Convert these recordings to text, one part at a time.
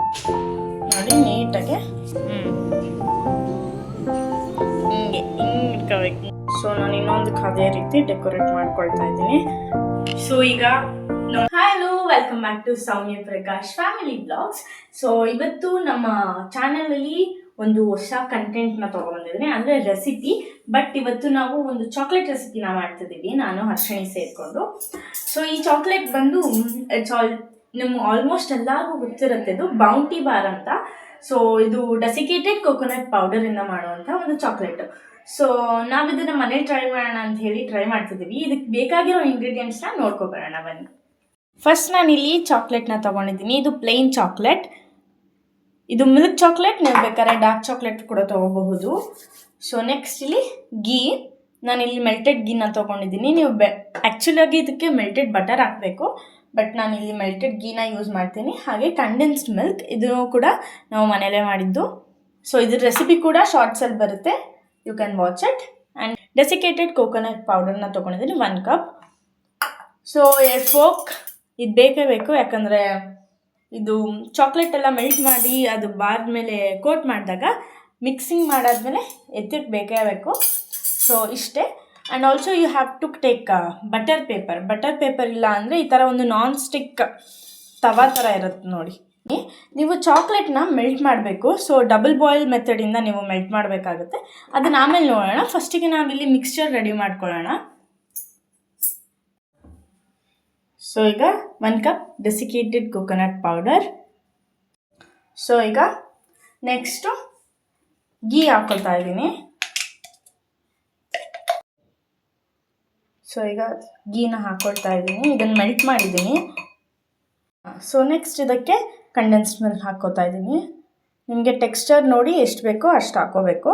ನೋಡಿ ನೀಟಾಗಿ ಹಿಂಗೆ ಇಟ್ಕೋಬೇಕು. ಸೊ ನಾನು ಇನ್ನೊಂದು ಅದೇ ರೀತಿ ಡೆಕೋರೇಟ್ ಮಾಡ್ಕೊಳ್ತಾ ಇದ್ದೀನಿ. ಸೊ ಈಗ hello, welcome back to Soumya Prakash family blogs. So ಇವತ್ತು ನಮ್ಮ ಚಾನಲಲ್ಲಿ ಒಂದು ಹೊಸ ಕಂಟೆಂಟ್ನ ತೊಗೊಂಡಿದ್ದೀನಿ, ಅಂದರೆ ರೆಸಿಪಿ. ಬಟ್ ಇವತ್ತು ನಾವು ಒಂದು ಚಾಕ್ಲೇಟ್ ರೆಸಿಪಿನ ಮಾಡ್ತಿದ್ದೀವಿ, ನಾನು ಹರ್ಷಿಣಿ ಸೇರಿಕೊಂಡು. ಸೊ ಈ ಚಾಕ್ಲೇಟ್ ಬಂದು ನಿಮ್ಗೆ ಆಲ್ಮೋಸ್ಟ್ ಎಲ್ಲರಿಗೂ ಗೊತ್ತಿರುತ್ತೆ, ಇದು ಬೌಂಟಿ ಬಾರ್ ಅಂತ. ಸೊ ಇದು ಡೆಸಿಕೇಟೆಡ್ ಕೊಕೊನಟ್ ಪೌಡರಿಂದ ಮಾಡುವಂಥ ಒಂದು ಚಾಕ್ಲೇಟು. ಸೊ ನಾವು ಇದನ್ನು ಮನೇಲಿ ಟ್ರೈ ಮಾಡೋಣ ಅಂತ ಹೇಳಿ ಟ್ರೈ ಮಾಡ್ತಿದ್ದೀವಿ. ಇದಕ್ಕೆ ಬೇಕಾಗಿರೋ ಇಂಗ್ರೀಡಿಯೆಂಟ್ಸ್ನ ನೋಡ್ಕೊಬರೋಣ ಬನ್ನಿ. ಫಸ್ಟ್ ನಾನಿಲ್ಲಿ ಚಾಕ್ಲೇಟ್ನ ತೊಗೊಂಡಿದ್ದೀನಿ. ಇದು ಪ್ಲೇನ್ ಚಾಕ್ಲೇಟ್. ಇದು ಮಿಲ್ಕ್ ಚಾಕ್ಲೇಟ್, ನೀವು ಬೇಕಾದ್ರೆ ಡಾರ್ಕ್ ಚಾಕ್ಲೇಟ್ ಕೂಡ ತೊಗೋಬಹುದು. ಸೊ ನೆಕ್ಸ್ಟ್ ಇಲ್ಲಿ ಗೀ. ನಾನಿಲ್ಲಿ ಮೆಲ್ಟೆಡ್ ಗೀನ ತೊಗೊಂಡಿದ್ದೀನಿ. ನೀವು ಆ್ಯಕ್ಚುಲಾಗಿ ಇದಕ್ಕೆ ಮೆಲ್ಟೆಡ್ ಬಟರ್ ಹಾಕಬೇಕು, ಬಟ್ ನಾನಿಲ್ಲಿ ಮೆಲ್ಟೆಡ್ ಗೀನ ಯೂಸ್ ಮಾಡ್ತೀನಿ. ಹಾಗೆ ಕಂಡೆನ್ಸ್ಡ್ ಮಿಲ್ಕ್, ಇದು ಕೂಡ ನಾವು ಮನೇಲೇ ಮಾಡಿದ್ದು. ಸೊ ಇದ್ರ ರೆಸಿಪಿ ಕೂಡ ಶಾರ್ಟ್ಸಲ್ಲಿ ಬರುತ್ತೆ, you can watch it. And desiccated coconut ಪೌಡರ್ನ ತೊಗೊಂಡಿದ್ದೀನಿ 1 ಕಪ್. ಸೊ ಫೋಕ್ ಇದು ಬೇಕೇ ಬೇಕು, ಯಾಕಂದರೆ ಇದು ಚಾಕ್ಲೇಟ್ ಎಲ್ಲ ಮೆಲ್ಟ್ ಮಾಡಿ ಅದು ಬಾದ ಮೇಲೆ ಕೋಟ್ ಮಾಡಿದಾಗ ಮಿಕ್ಸಿಂಗ್ ಮಾಡಾದ್ಮೇಲೆ ಎತ್ತಿಟ್ಟು ಬೇಕೇ ಬೇಕು. ಸೊ ಇಷ್ಟೇ. And also you have to take butter paper ಇಲ್ಲ ಅಂದರೆ ಈ ಥರ ಒಂದು ನಾನ್ ಸ್ಟಿಕ್ ತವಾ ಥರ ಇರುತ್ತೆ ನೋಡಿ. ನೀವು ಚಾಕ್ಲೇಟ್ನ ಮೆಲ್ಟ್ ಮಾಡಬೇಕು. ಸೊ ಡಬಲ್ ಬಾಯ್ಲ್ ಮೆಥಡಿಂದ ನೀವು ಮೆಲ್ಟ್ ಮಾಡಬೇಕಾಗುತ್ತೆ. ಅದನ್ನು ಆಮೇಲೆ ನೋಡೋಣ. ಫಸ್ಟಿಗೆ ನಾವಿಲ್ಲಿ ಮಿಕ್ಸ್ಚರ್ ರೆಡಿ ಮಾಡ್ಕೊಳ್ಳೋಣ. ಸೊ ಈಗ 1 cup desiccated coconut powder. So ಈಗ ನೆಕ್ಸ್ಟು ಗೀ ಹಾಕ್ಕೊಳ್ತಾ ಇದ್ದೀನಿ. ಸೊ ಈಗ ಗೀನ ಹಾಕ್ಕೊಳ್ತಾ ಇದ್ದೀನಿ, ಇದನ್ನು ಮೆಲ್ಟ್ ಮಾಡಿದ್ದೀನಿ. ಸೊ ನೆಕ್ಸ್ಟ್ ಇದಕ್ಕೆ ಕಂಡೆನ್ಸ್ಡ್ ಮಿಲ್ಕ್ ಹಾಕ್ಕೊತಾ ಇದ್ದೀನಿ. ನಿಮಗೆ ಟೆಕ್ಸ್ಚರ್ ನೋಡಿ ಎಷ್ಟು ಬೇಕೋ ಅಷ್ಟು ಹಾಕ್ಕೋಬೇಕು.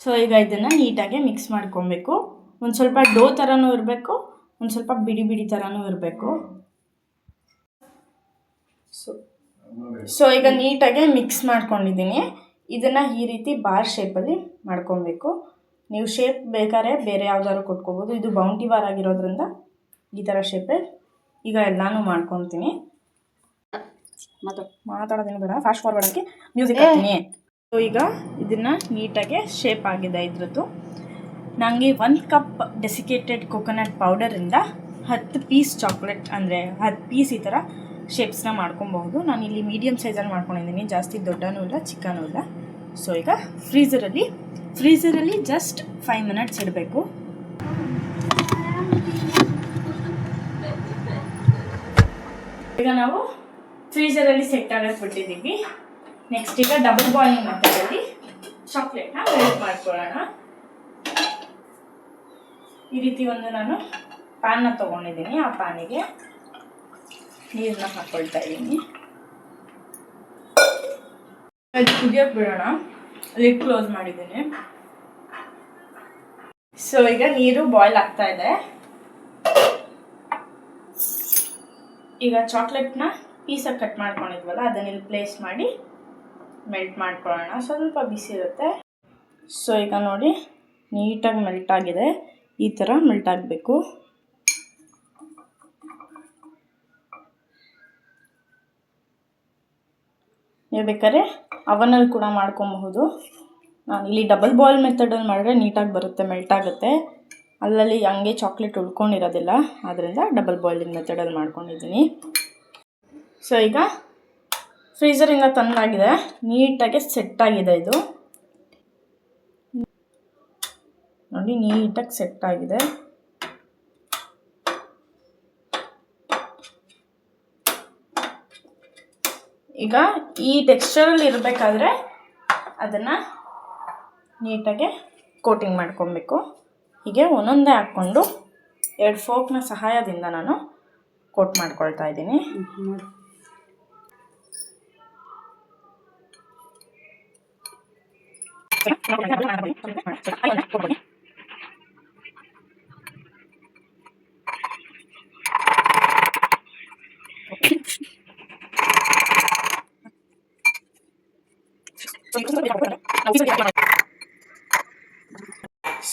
ಸೊ ಈಗ ಇದನ್ನು ನೀಟಾಗಿ ಮಿಕ್ಸ್ ಮಾಡ್ಕೊಬೇಕು. ಒಂದು ಸ್ವಲ್ಪ ಡೋ ಥರನೂ ಇರಬೇಕು, ಒಂದು ಸ್ವಲ್ಪ ಬಿಡಿ ಬಿಡಿ ಥರನೂ ಇರಬೇಕು. ಸೊ ಈಗ ನೀಟಾಗಿ ಮಿಕ್ಸ್ ಮಾಡ್ಕೊಂಡಿದ್ದೀನಿ. ಇದನ್ನು ಈ ರೀತಿ ಬಾರ್ ಶೇಪಲ್ಲಿ ಮಾಡ್ಕೊಬೇಕು. ನೀವು ಶೇಪ್ ಬೇಕಾದ್ರೆ ಬೇರೆ ಯಾವ್ದಾದ್ರು ಕೊಟ್ಕೋಬೋದು. ಇದು ಬೌಂಟಿ ಬಾರ್ ಆಗಿರೋದ್ರಿಂದ ಈ ಥರ ಶೇಪೇ ಈಗ ಎಲ್ಲನೂ ಮಾಡ್ಕೊತೀನಿ. ಮಾತಾಡೋದೇನು ಬೇಡ, ಫಾಸ್ಟ್ ಫಾರ್ವರ್ಡಕ್ಕೆ ಮ್ಯೂಸಿಕ್ ಹಾಕ್ತೀನಿ. ಸೊ ಈಗ ಇದನ್ನು ನೀಟಾಗಿ ಶೇಪ್ ಆಗಿದೆ ಇದ್ರದ್ದು. ನನಗೆ 1 ಕಪ್ ಡೆಸಿಕೇಟೆಡ್ ಕೊಕೊನಟ್ ಪೌಡರಿಂದ 10 ಪೀಸ್ ಚಾಕ್ಲೇಟ್, ಅಂದರೆ 10 ಪೀಸ್ ಈ ಥರ ಶೇಪ್ಸ್ನ ಮಾಡ್ಕೊಬಹುದು. ನಾನಿಲ್ಲಿ ಮೀಡಿಯಮ್ ಸೈಜಲ್ಲಿ ಮಾಡ್ಕೊಂಡಿದ್ದೀನಿ, ಜಾಸ್ತಿ ದೊಡ್ಡನೂ ಇಲ್ಲ ಚಿಕ್ಕನೂ ಇಲ್ಲ. ಸೊ ಈಗ ಫ್ರೀಝರಲ್ಲಿ ಜಸ್ಟ್ 5 ಮಿನಿಟ್ಸ್ ಇಡಬೇಕು. ಈಗ ನಾವು ಫ್ರೀಝರಲ್ಲಿ ಸೆಟ್ ಆಗಕ್ಕೆ ಬಿಟ್ಟಿದ್ದೀವಿ. ನೆಕ್ಸ್ಟ್ ಈಗ ಡಬಲ್ ಬಾಯ್ಲಿಂಗ್ ಮೆಥಡಲ್ಲಿ ಚಾಕ್ಲೇಟ್ನ ಮೆಲ್ಟ್ ಮಾಡ್ಕೊಳ್ಳೋಣ. ಈ ರೀತಿ ಒಂದು ನಾನು ಪ್ಯಾನ್ನ ತೊಗೊಂಡಿದ್ದೀನಿ. ಆ ಪ್ಯಾನಿಗೆ ನೀರನ್ನ ಹಾಕ್ಕೊಳ್ತಾ ಇದ್ದೀನಿ. ಅದು ಕುದಿಯೋಕೆ ಬಿಡೋಣ. ಲಿಡ್ ಕ್ಲೋಸ್ ಮಾಡಿದ್ದೀನಿ. ಸೊ ಈಗ ನೀರು ಬಾಯ್ಲ್ ಆಗ್ತಾ ಇದೆ. ಈಗ ಚಾಕ್ಲೇಟ್ನ ಪೀಸಾಗಿ ಕಟ್ ಮಾಡ್ಕೊಂಡಿದ್ವಲ್ಲ ಅದನ್ನ ಇಲ್ಲಿ ಪ್ಲೇಸ್ ಮಾಡಿ ಮೆಲ್ಟ್ ಮಾಡ್ಕೊಳ್ಳೋಣ. ಸ್ವಲ್ಪ ಬಿಸಿ ಇರುತ್ತೆ. ಸೊ ಈಗ ನೋಡಿ ನೀಟಾಗಿ ಮೆಲ್ಟ್ ಆಗಿದೆ. ಈ ಥರ ಮೆಲ್ಟ್ ಆಗಬೇಕು. ನೀವು ಬೇಕಾದ್ರೆ ಅವನಲ್ಲಿ ಕೂಡ ಮಾಡ್ಕೊಬಹುದು. ನಾನು ಇಲ್ಲಿ ಡಬಲ್ ಬಾಯ್ಲ್ ಮೆಥಡಲ್ಲಿ ಮಾಡಿದ್ರೆ ನೀಟಾಗಿ ಬರುತ್ತೆ, ಮೆಲ್ಟ್ ಆಗುತ್ತೆ. ಅಲ್ಲಲ್ಲಿ ಹಂಗೆ ಚಾಕ್ಲೇಟ್ ಉಳ್ಕೊಂಡಿರೋದಿಲ್ಲ, ಆದ್ದರಿಂದ ಡಬಲ್ ಬಾಯ್ಲಿಂಗ್ ಮೆಥಡಲ್ಲಿ ಮಾಡ್ಕೊಂಡಿದ್ದೀನಿ. ಸೊ ಈಗ ಫ್ರೀಝರಿಂದ ತಂದಾಗಿದೆ, ನೀಟಾಗಿ ಸೆಟ್ಟಾಗಿದೆ. ಇದು ನೋಡಿ ನೀಟಾಗಿ ಸೆಟ್ಟಾಗಿದೆ. ಈಗ ಈ ಟೆಕ್ಸ್ಚರಲ್ಲಿ ಇರಬೇಕಾದ್ರೆ ಅದನ್ನು ನೀಟಾಗಿ ಕೋಟಿಂಗ್ ಮಾಡ್ಕೊಬೇಕು. ಹೀಗೆ ಒಂದೊಂದೇ ಹಾಕ್ಕೊಂಡು 2 ಫೋಕ್ನ ಸಹಾಯದಿಂದ ನಾನು ಕೋಟ್ ಮಾಡ್ಕೊಳ್ತಾ ಇದ್ದೀನಿ.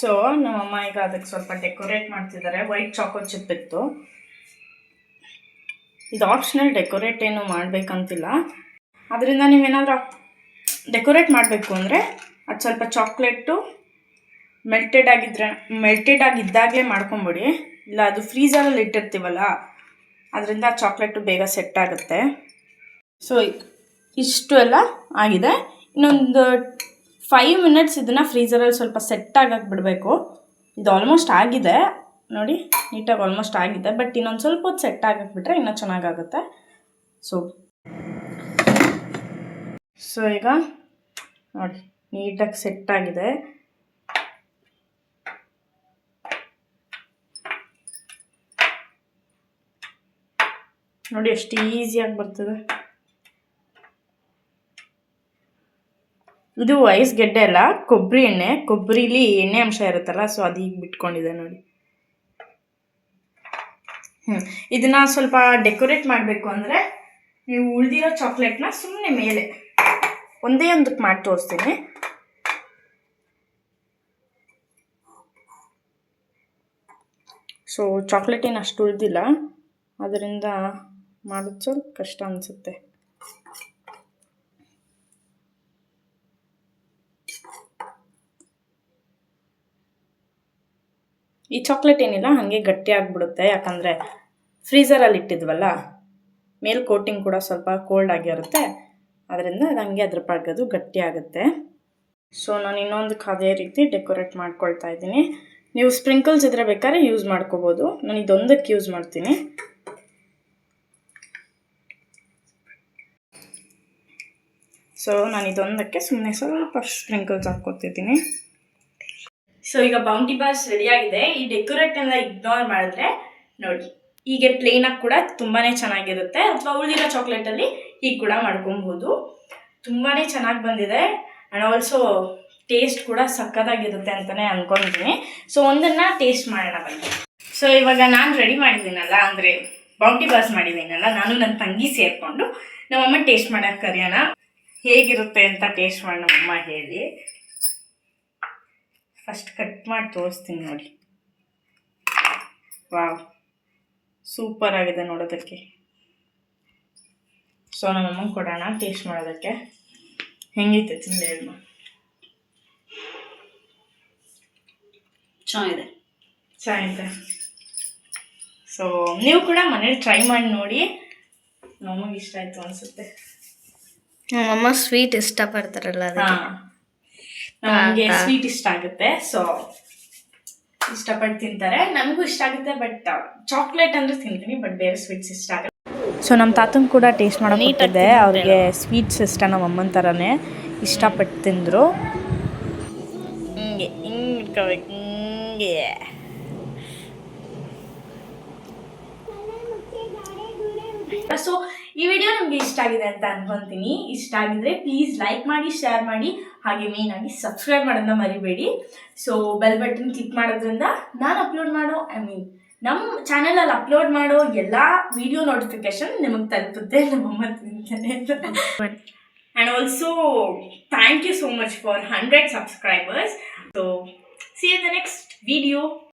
ಸೊ ನಮ್ಮಮ್ಮ ಈಗ ಅದಕ್ಕೆ ಸ್ವಲ್ಪ ಡೆಕೋರೇಟ್ ಮಾಡ್ತಿದ್ದಾರೆ. ವೈಟ್ ಚಾಕೋ ಚಿಪ್ ಇತ್ತು. ಇದು ಆಪ್ಷನಲ್, ಡೆಕೋರೇಟ್ ಏನು ಮಾಡಬೇಕಂತಿಲ್ಲ. ಅದರಿಂದ ನೀವೇನಾದರೂ ಡೆಕೋರೇಟ್ ಮಾಡಬೇಕು ಅಂದರೆ ಅದು ಸ್ವಲ್ಪ ಚಾಕ್ಲೇಟು ಮೆಲ್ಟೆಡ್ ಆಗಿದ್ದಾಗಲೇ ಮಾಡ್ಕೊಂಬಿಡಿ. ಇಲ್ಲ ಅದು ಫ್ರೀಝರಲ್ಲಿ ಇಟ್ಟಿರ್ತೀವಲ್ಲ, ಅದರಿಂದ ಚಾಕ್ಲೇಟು ಬೇಗ ಸೆಟ್ ಆಗುತ್ತೆ. ಸೊ ಇಷ್ಟು ಎಲ್ಲ ಆಗಿದೆ. ಇನ್ನೊಂದು 5 ಮಿನಿಟ್ಸ್ ಇದನ್ನು ಫ್ರೀಝರಲ್ಲಿ ಸ್ವಲ್ಪ ಸೆಟ್ ಆಗಕ್ಕೆ ಬಿಡಬೇಕು. ಇದು ಆಲ್ಮೋಸ್ಟ್ ಆಗಿದೆ ನೋಡಿ, ನೀಟಾಗಿ ಆಲ್ಮೋಸ್ಟ್ ಆಗಿದೆ. ಬಟ್ ಇನ್ನೊಂದು ಸ್ವಲ್ಪ ಹೊತ್ತು ಸೆಟ್ ಆಗಕ್ಕೆ ಬಿಟ್ಟರೆ ಇನ್ನೂ ಚೆನ್ನಾಗಾಗುತ್ತೆ. ಸೊ ಈಗ ನೋಡಿ ನೀಟಾಗಿ ಸೆಟ್ ಆಗಿದೆ. ನೋಡಿ ಎಷ್ಟು ಈಸಿಯಾಗಿ ಬರ್ತದೆ. ಇದು ಐಸ್ ಗೆಡ್ಡೆ ಅಲ್ಲ, ಕೊಬ್ಬರಿ ಎಣ್ಣೆ. ಕೊಬ್ಬರಿಲಿ ಎಣ್ಣೆ ಅಂಶ ಇರುತ್ತಲ್ಲ, ಸೊ ಅದು ಈಗ ಬಿಟ್ಕೊಂಡಿದೆ ನೋಡಿ. ಇದನ್ನ ಸ್ವಲ್ಪ ಡೆಕೋರೇಟ್ ಮಾಡಬೇಕು ಅಂದರೆ ನೀವು ಉಳಿದಿರೋ ಚಾಕ್ಲೇಟ್ನ ಸುಮ್ಮನೆ ಮೇಲೆ ಒಂದೇ ಒಂದಕ್ಕೆ ಮಾಡಿ ತೋರಿಸ್ತೀನಿ. ಸೊ ಚಾಕ್ಲೇಟ್ ಏನು ಅಷ್ಟು ಉಳಿದಿಲ್ಲ, ಅದರಿಂದ ಮಾಡೋದು ಸ್ವಲ್ಪ ಕಷ್ಟ ಅನಿಸುತ್ತೆ. ಈ ಚಾಕ್ಲೇಟ್ ಏನಿಲ್ಲ ಹಾಗೆ ಗಟ್ಟಿ ಆಗಿಬಿಡುತ್ತೆ, ಯಾಕಂದರೆ ಫ್ರೀಝರಲ್ಲಿ ಇಟ್ಟಿದ್ವಲ್ಲ. ಮೇಲ್ ಕೋಟಿಂಗ್ ಕೂಡ ಸ್ವಲ್ಪ ಕೋಲ್ಡ್ ಆಗಿರುತ್ತೆ, ಅದರಿಂದ ಅದು ಹಂಗೆ ಅದ್ರ ಪಾಡ್ಗದು ಗಟ್ಟಿ ಆಗುತ್ತೆ. ಸೊ ನಾನು ಇನ್ನೊಂದಕ್ಕೆ ಅದೇ ರೀತಿ ಡೆಕೋರೇಟ್ ಮಾಡ್ಕೊಳ್ತಾ ಇದ್ದೀನಿ. ನೀವು ಸ್ಪ್ರಿಂಕಲ್ಸ್ ಇದ್ರೆ ಬೇಕಾದ್ರೆ ಯೂಸ್ ಮಾಡ್ಕೋಬೋದು. ನಾನು ಇದೊಂದಕ್ಕೆ ಯೂಸ್ ಮಾಡ್ತೀನಿ. ಸೊ ನಾನು ಇದೊಂದಕ್ಕೆ ಸುಮ್ಮನೆ ಸ್ವಲ್ಪ ಸ್ಪ್ರಿಂಕಲ್ಸ್ ಹಾಕ್ಕೊತಿದ್ದೀನಿ. ಸೊ ಈಗ ಬೌಂಟಿ ಬಾರ್ಸ್ ರೆಡಿಯಾಗಿದೆ. ಈ ಡೆಕೋರೇಟ್ ಎಲ್ಲ ಇಗ್ನೋರ್ ಮಾಡಿದ್ರೆ ನೋಡಿ ಹೀಗೆ ಪ್ಲೇನಾಗಿ ಕೂಡ ತುಂಬಾ ಚೆನ್ನಾಗಿರುತ್ತೆ. ಅಥವಾ ಉಳಿದಿರೋ ಚಾಕ್ಲೇಟಲ್ಲಿ ಹೀಗೆ ಕೂಡ ಮಾಡ್ಕೊಬೋದು. ತುಂಬಾ ಚೆನ್ನಾಗಿ ಬಂದಿದೆ. ಆ್ಯಂಡ್ ಆಲ್ಸೋ ಟೇಸ್ಟ್ ಕೂಡ ಸಕ್ಕತ್ತಾಗಿರುತ್ತೆ ಅಂತಲೇ ಅಂದ್ಕೊತೀನಿ. ಸೊ ಒಂದನ್ನು ಟೇಸ್ಟ್ ಮಾಡೋಣ ಬನ್ನಿ. ಸೊ ಇವಾಗ ನಾನು ರೆಡಿ ಮಾಡಿದ್ದೀನಲ್ಲ, ಅಂದರೆ ಬೌಂಟಿ ಬಾರ್ಸ್ ಮಾಡಿದ್ದೀನಲ್ಲ, ನಾನು ನನ್ನ ತಂಗಿ ಸೇರಿಕೊಂಡು ನಮ್ಮಮ್ಮ ಟೇಸ್ಟ್ ಮಾಡೋಕ್ಕೆ ಕರೆಯೋಣ. ಹೇಗಿರುತ್ತೆ ಅಂತ ಟೇಸ್ಟ್ ಮಾಡಿ ನಮ್ಮಮ್ಮ ಹೇಳಿ. ಫಸ್ಟ್ ಕಟ್ ಮಾಡಿ ತೋರಿಸ್ತೀನಿ ನೋಡಿ. ವಾವ್, ಸೂಪರ್ ಆಗಿದೆ ನೋಡೋದಕ್ಕೆ. ಸೊ ನಮ್ಮಮ್ಮಂಗೆ ಕೊಡೋಣ ಟೇಸ್ಟ್ ಮಾಡೋದಕ್ಕೆ. ಹೆಂಗೈತೆ ತಿಂದೆ ಹೇಳಿ. ಚೆನ್ನಾಗಿದೆ. ಸೊ ನೀವು ಕೂಡ ಮನೇಲಿ ಟ್ರೈ ಮಾಡಿ ನೋಡಿ. ನಮಗೆ ಇಷ್ಟ ಆಯಿತು ಅನಿಸುತ್ತೆ. ನಮ್ಮಮ್ಮ ಸ್ವೀಟ್ ಇಷ್ಟಪಡ್ತಾರಲ್ಲ, ನಮಗೆ ಸ್ವೀಟ್ ಇಷ್ಟ ಆಗುತ್ತೆ. ಸೊ ಇಷ್ಟಪಟ್ಟು ತಿಂತಾರೆ, ನನಗೂ ಇಷ್ಟ ಆಗುತ್ತೆ. ಬಟ್ ಚಾಕ್ಲೇಟ್ ಅಂದರೆ ತಿಂತೀನಿ, ಬಟ್ ಬೇರೆ ಸ್ವೀಟ್ಸ್ ಇಷ್ಟ ಆಗುತ್ತೆ. ಸೊ ನಮ್ಮ ತಾತನ ಕೂಡ ಟೇಸ್ಟ್ ಮಾಡೋಕ್ಕಿದೆ. ಅವ್ರಿಗೆ ಸ್ವೀಟ್ಸ್ ಇಷ್ಟ, ನಮ್ಮ ಅಮ್ಮನ ಥರನೇ ಇಷ್ಟಪಟ್ಟು ತಿಂದರು. ಹಿಂಗೆ ಇಟ್ಕೋಬೇಕು, ಹಿಂಗೆ. ಸೊ ಈ ವಿಡಿಯೋ ನಿಮಗೆ ಇಷ್ಟ ಆಗಿದೆ ಅಂತ ಅನ್ಕೊಂತೀನಿ. ಇಷ್ಟ ಆಗಿದ್ರೆ ಪ್ಲೀಸ್ ಲೈಕ್ ಮಾಡಿ, ಶೇರ್ ಮಾಡಿ, ಹಾಗೆ ಮೇಯ್ನಾಗಿ ಸಬ್ಸ್ಕ್ರೈಬ್ ಮಾಡೋದನ್ನ ಮರಿಬೇಡಿ. ಸೊ ಬೆಲ್ ಬಟನ್ ಕ್ಲಿಕ್ ಮಾಡೋದ್ರಿಂದ ನಾನು ಅಪ್ಲೋಡ್ ಮಾಡೋ ನಮ್ಮ ಚಾನಲಲ್ಲಿ ಅಪ್ಲೋಡ್ ಮಾಡೋ ಎಲ್ಲ ವಿಡಿಯೋ ನೋಟಿಫಿಕೇಶನ್ ನಿಮಗೆ ತಲುಪುತ್ತೆ. ನಮ್ಮಮ್ಮ ತಿಂತಾನೆ. And also thank you so much for 100 subscribers. So see you in the next video.